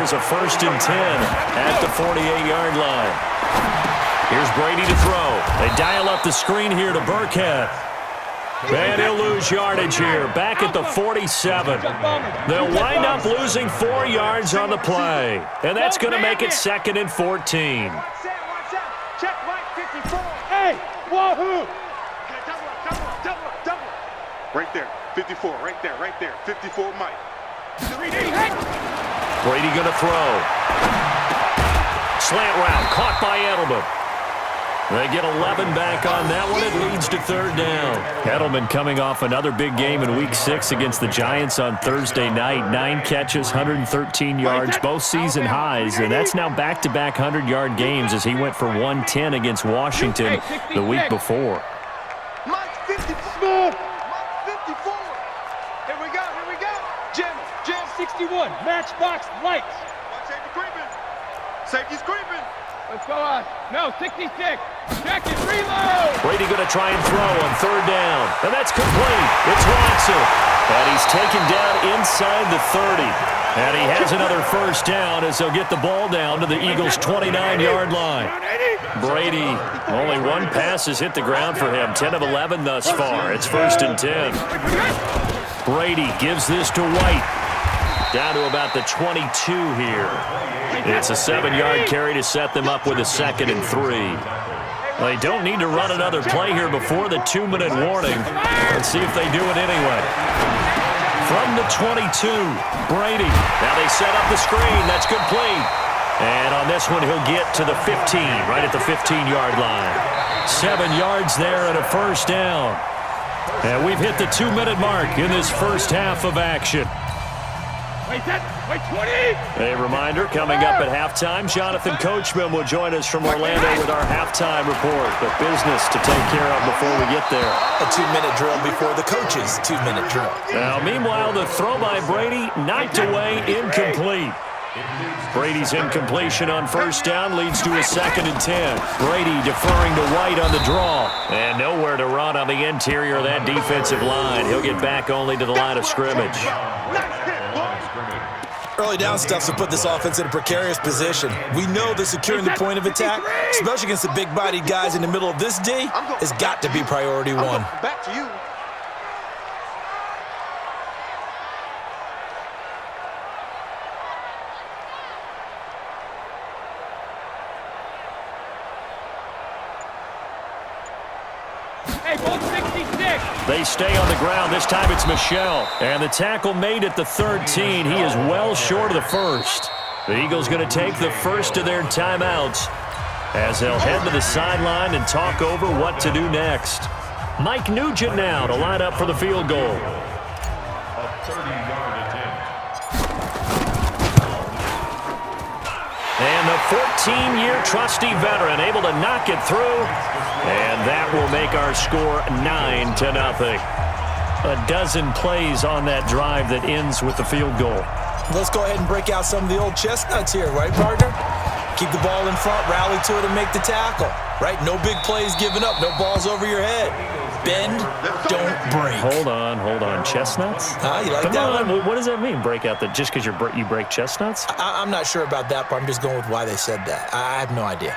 here's a 1st and 10 at the 48-yard line. Here's Brady to throw. They dial up the screen here to Burkhead. And he'll lose yardage here, back at the 47. They'll wind up losing 4 yards on the play. And that's going to make it 2nd and 14. Watch out. Check right 54. Hey, wahoo! Double. Right there, 54, right there. 54, Mike. Brady going to throw. Slant route, caught by Edelman. They get 11 back on that one. It leads to 3rd down. Edelman coming off another big game in Week 6 against the Giants on Thursday night. 9 catches, 113 yards, both season highs. And that's now back-to-back 100-yard games as he went for 110 against Washington the week before. Mike 54. Here we go. Jam 61. Matchbox lights. Safety's creeping. Let's go on. No, 66. Check it, reload. Brady going to try and throw on 3rd down. And that's complete. It's Watson. And he's taken down inside the 30. And he has another 1st down as they'll get the ball down to the Eagles' 29-yard line. Brady, only 1 pass has hit the ground for him. 10 of 11 thus far. It's 1st and 10. Brady gives this to White. Down to about the 22 here. It's a 7-yard carry to set them up with a 2nd and 3. They don't need to run another play here before the 2-minute warning. Let's see if they do it anyway. From the 22, Brady. Now they set up the screen. That's complete. And on this one, he'll get to the 15, right at the 15-yard line. 7 yards there and a 1st down. And we've hit the 2-minute mark in this first half of action. Wait, 20. A reminder, coming up at halftime, Jonathan Coachman will join us from Orlando with our halftime report. But business to take care of before we get there. A 2-minute drill before the coach's 2-minute drill. Now, meanwhile, the throw by Brady knocked away, incomplete. Brady's incompletion on 1st down leads to a 2nd and 10. Brady deferring to White on the draw. And nowhere to run on the interior of that defensive line. He'll get back only to the line of scrimmage. Early down stuff to put this offense in a precarious position. We know that securing the point of attack, especially against the big-bodied guys in the middle of this D, has got to be priority 1. Back to you. Hey, ball 66. They stay on the ground. This time it's Michel. And the tackle made at the 13. He is well short of the 1st. The Eagles going to take the 1st of their timeouts as they'll head to the sideline and talk over what to do next. Mike Nugent now to line up for the field goal. And the 14-year trusty veteran able to knock it through. And that will make our score 9-0. A dozen plays on that drive that ends with the field goal. Let's go ahead and break out some of the old chestnuts here, right, partner? Keep the ball in front, rally to it, and make the tackle, right? No big plays given up, no balls over your head. Bend, don't break. Hold on. Chestnuts? You like Come that on. one? What does that mean, break out? Just because you break chestnuts? I'm not sure about that, but I'm just going with why they said that. I have no idea.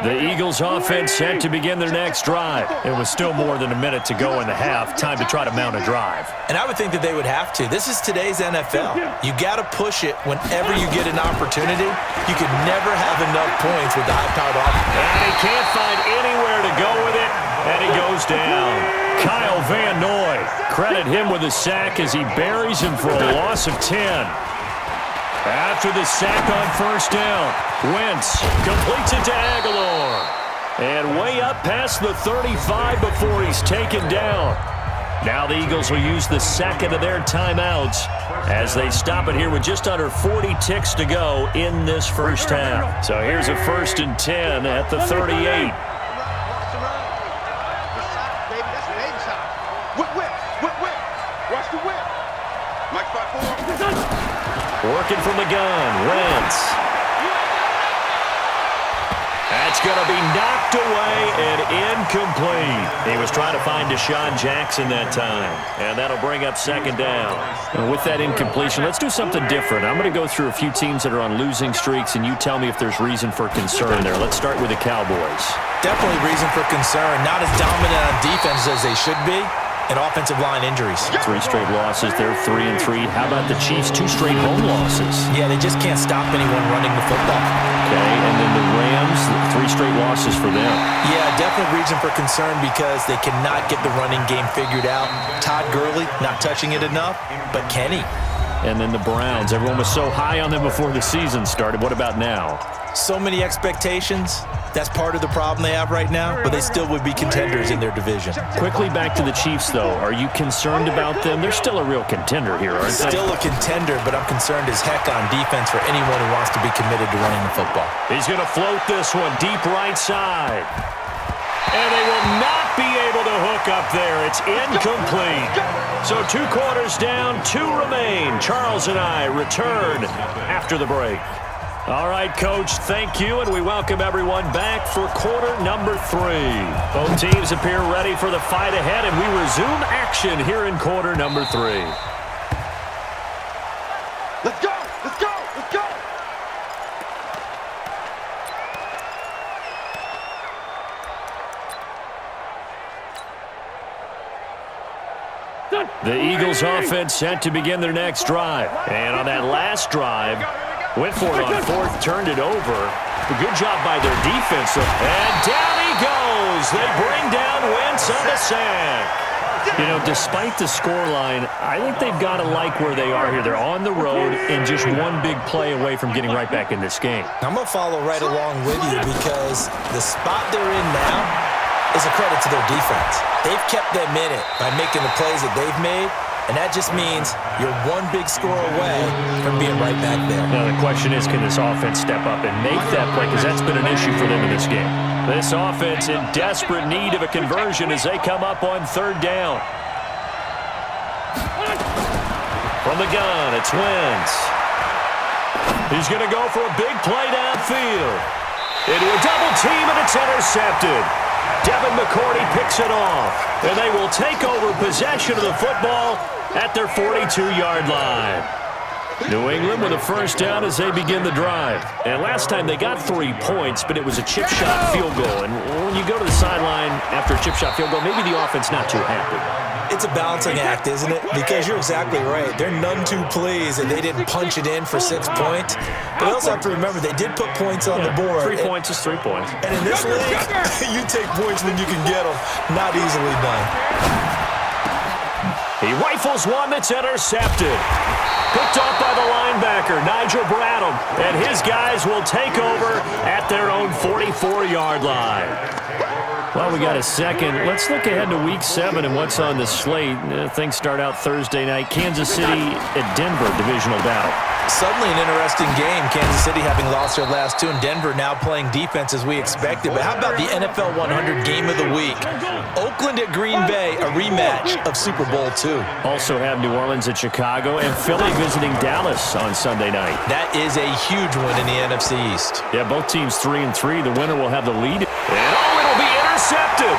The Eagles offense set to begin their next drive. It was still more than a minute to go in the half. Time to try to mount a drive. And I would think that they would have to. This is today's NFL. You got to push it whenever you get an opportunity. You can never have enough points with the high-powered offense. And he can't find anywhere to go with it, and he goes down. Kyle Van Noy, credit him with a sack as he buries him for a loss of 10. After the sack on 1st down, Wentz completes it to Aguilar. And way up past the 35 before he's taken down. Now the Eagles will use the 2nd of their timeouts as they stop it here with just under 40 ticks to go in this first half. So here's a 1st and 10 at the 38. Watch the whip. Mike 5-4. Working from the gun, Wentz. That's going to be knocked away and incomplete. He was trying to find Deshaun Jackson that time, and that'll bring up second down. And with that incompletion, let's do something different. I'm going to go through a few teams that are on losing streaks, and you tell me if there's reason for concern there. Let's start with the Cowboys. Definitely reason for concern. Not as dominant on defense as they should be. And offensive line injuries. 3 straight losses. They're 3-3. How about the Chiefs? 2 straight home losses. Yeah, they just can't stop anyone running the football. Okay, and then the Rams, 3 straight losses for them. Yeah, definitely reason for concern because they cannot get the running game figured out. Todd Gurley not touching it enough, but can he? And then the Browns. Everyone was so high on them before the season started. What about now? So many expectations. That's part of the problem they have right now, but they still would be contenders in their division. Quickly back to the Chiefs, though. Are you concerned about them? They're still a real contender here, aren't they? Still a contender, but I'm concerned as heck on defense for anyone who wants to be committed to running the football. He's going to float this one deep right side. And they will not be able to hook up there. It's incomplete. So 2 quarters down, 2 remain. Charles and I return after the break. All right, Coach, thank you, and we welcome everyone back for quarter number 3. Both teams appear ready for the fight ahead, and we resume action here in quarter number 3. Let's go! Let's go! Let's go! The Eagles offense set to begin their next drive. And on that last drive, went for it on 4th, turned it over. A good job by their defense. And down he goes. They bring down Wentz on the sack. You know, despite the scoreline, I think they've got to like where they are here. They're on the road and just one big play away from getting right back in this game. I'm going to follow right along with you because the spot they're in now is a credit to their defense. They've kept them in it by making the plays that they've made, and that just means you're one big score away from being right back there. Now the question is, can this offense step up and make that play? Because that's been an issue for them in this game. This offense in desperate need of a conversion as they come up on 3rd down. From the gun, it's Wentz. He's going to go for a big play downfield. Into a double team, and it's intercepted. Devin McCourty picks it off, and they will take over possession of the football at their 42-yard line. New England with a 1st down as they begin the drive. And last time they got 3 points, but it was a chip shot field goal. And when you go to the sideline after a chip shot field goal, maybe the offense not too happy. It's a balancing act, isn't it? Because you're exactly right. They're none too pleased that they didn't punch it in for 6 points. But you also have to remember they did put points on the board. 3 points is 3 points. And in this league, you take points when you can get them. Not easily done. He rifles one that's intercepted. Picked off by the linebacker, Nigel Bradham. And his guys will take over at their own 44-yard line. Well, we got a second. Let's look ahead to Week 7 and what's on the slate. Things start out Thursday night. Kansas City at Denver, divisional battle. Suddenly an interesting game. Kansas City having lost their last 2, and Denver now playing defense as we expected. But how about the NFL 100 game of the week? Oakland at Green Bay, a rematch of Super Bowl II. Also have New Orleans at Chicago and Philly visiting Dallas on Sunday night. That is a huge win in the NFC East. Yeah, both teams 3-3. The winner will have the lead. And it'll be intercepted.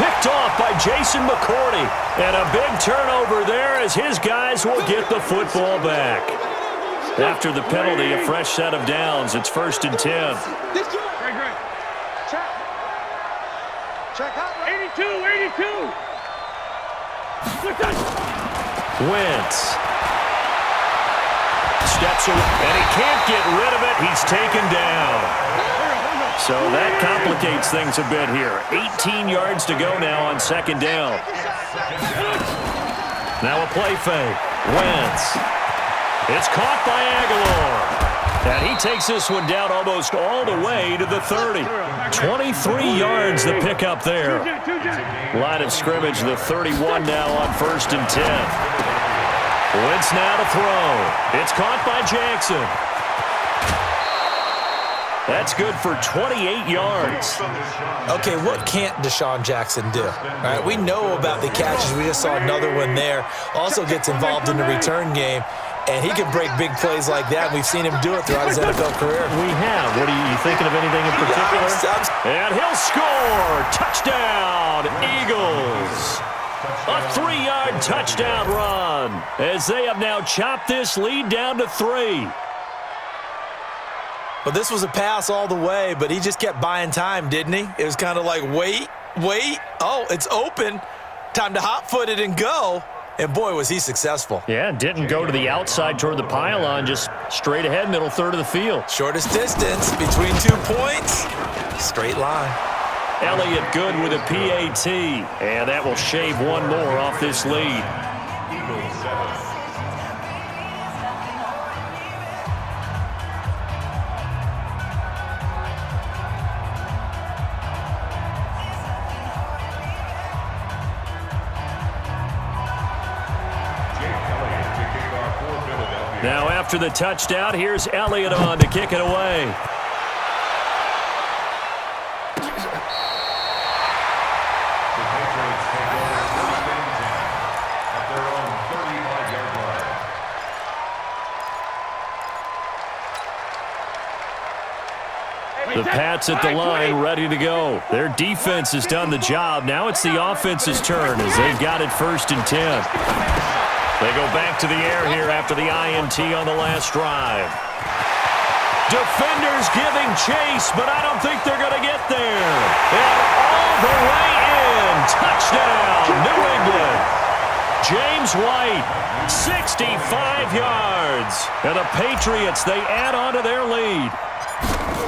Picked off by Jason McCourty. And a big turnover there as his guys will get the football back. After the penalty, a fresh set of downs. It's 1st and 10. Great. Check out. 82. Wentz. Steps away, and he can't get rid of it. He's taken down. So that complicates things a bit here. 18 yards to go now on 2nd down. Now a play fake. Wentz. It's caught by Aguilar. And he takes this one down almost all the way to the 30. 23 yards the pickup there. Line of scrimmage, the 31 now on 1st and 10. Wentz now to throw. It's caught by Jackson. That's good for 28 yards. Okay, what can't Deshaun Jackson do? All right, we know about the catches. We just saw another one there. Also gets involved in the return game. And he can break big plays like that. We've seen him do it throughout his NFL career. We have. What are you thinking of anything in particular? And he'll score. Touchdown, Eagles. A 3-yard touchdown run as they have now chopped this lead down to 3. Well, this was a pass all the way, but he just kept buying time, didn't he? It was kind of like, wait. Oh, it's open. Time to hot-foot it and go. And, boy, was he successful. Yeah, didn't go to the outside toward the pylon, just straight ahead, middle third of the field. Shortest distance between 2 points. Straight line. Elliott good with a PAT, and that will shave one more off this lead. Now after the touchdown, here's Elliott on to kick it away. The Pats at the line ready to go. Their defense has done the job. Now it's the offense's turn as they've got it 1st and 10. They go back to the air here after the INT on the last drive. Defenders giving chase, but I don't think they're going to get there. And all the way in. Touchdown, New England. James White, 65 yards. And the Patriots, they add on to their lead.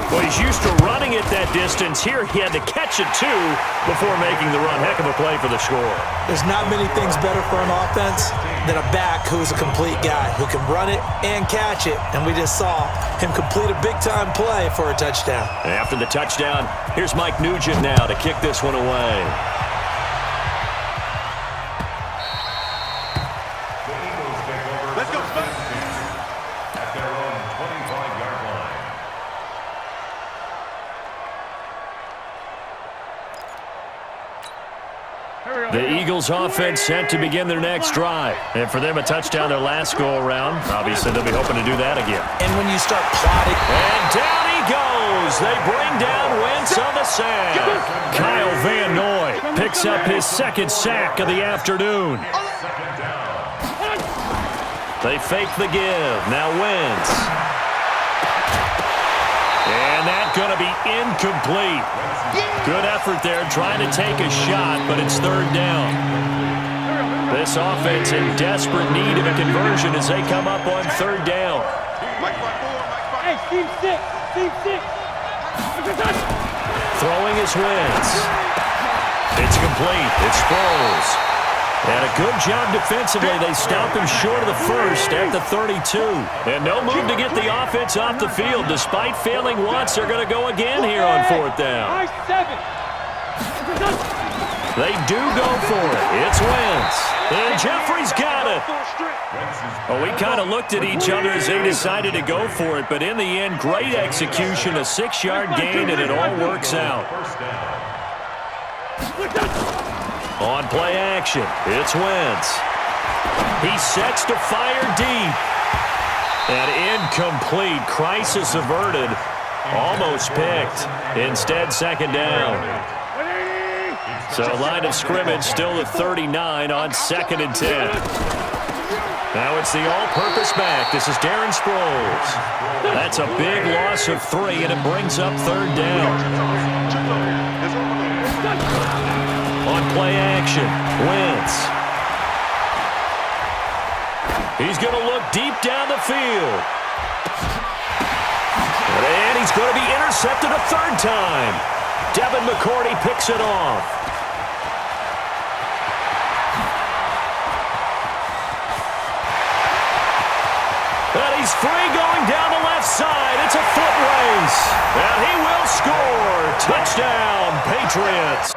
Well, he's used to running it that distance. Here he had to catch it, too, before making the run. Heck of a play for the score. There's not many things better for an offense than a back who's a complete guy, who can run it and catch it. And we just saw him complete a big-time play for a touchdown. And after the touchdown, here's Mike Nugent now to kick this one away. Let's go. At their own 25-yard line. The Eagles offense set to begin their next drive. And for them, a touchdown their last go-around. Obviously, they'll be hoping to do that again. And when you start plotting... And down he goes. They bring down Wentz on the sack. Kyle Van Noy picks up his 2nd sack of the afternoon. They fake the give. Now Wentz. And that's going to be incomplete. Good effort there trying to take a shot, but it's 3rd down. This offense in desperate need of a conversion as they come up on 3rd down. Hey, team 6. Throwing his Wentz. It's complete. It's Sproles. And a good job defensively. They stopped him short of the first at the 32. And no move to get the offense off the field. Despite failing once, they're going to go again here on 4th down. They do go for it. It's Wentz. And Jeffrey's got it. Well, we kind of looked at each other as they decided to go for it. But in the end, great execution, a 6-yard gain, and it all works out. On play action, it's Wentz. He sets to fire deep. And incomplete. Crisis averted. Almost picked. Instead, 2nd down. So line of scrimmage still at 39 on 2nd and 10. Now it's the all-purpose back. This is Darren Sproles. That's a big loss of 3, and it brings up 3rd down. On play action, Wentz. He's going to look deep down the field. And he's going to be intercepted a 3rd time. Devin McCourty picks it off. And he's free going down the left side. It's a foot race. And he will score. Touchdown, Patriots.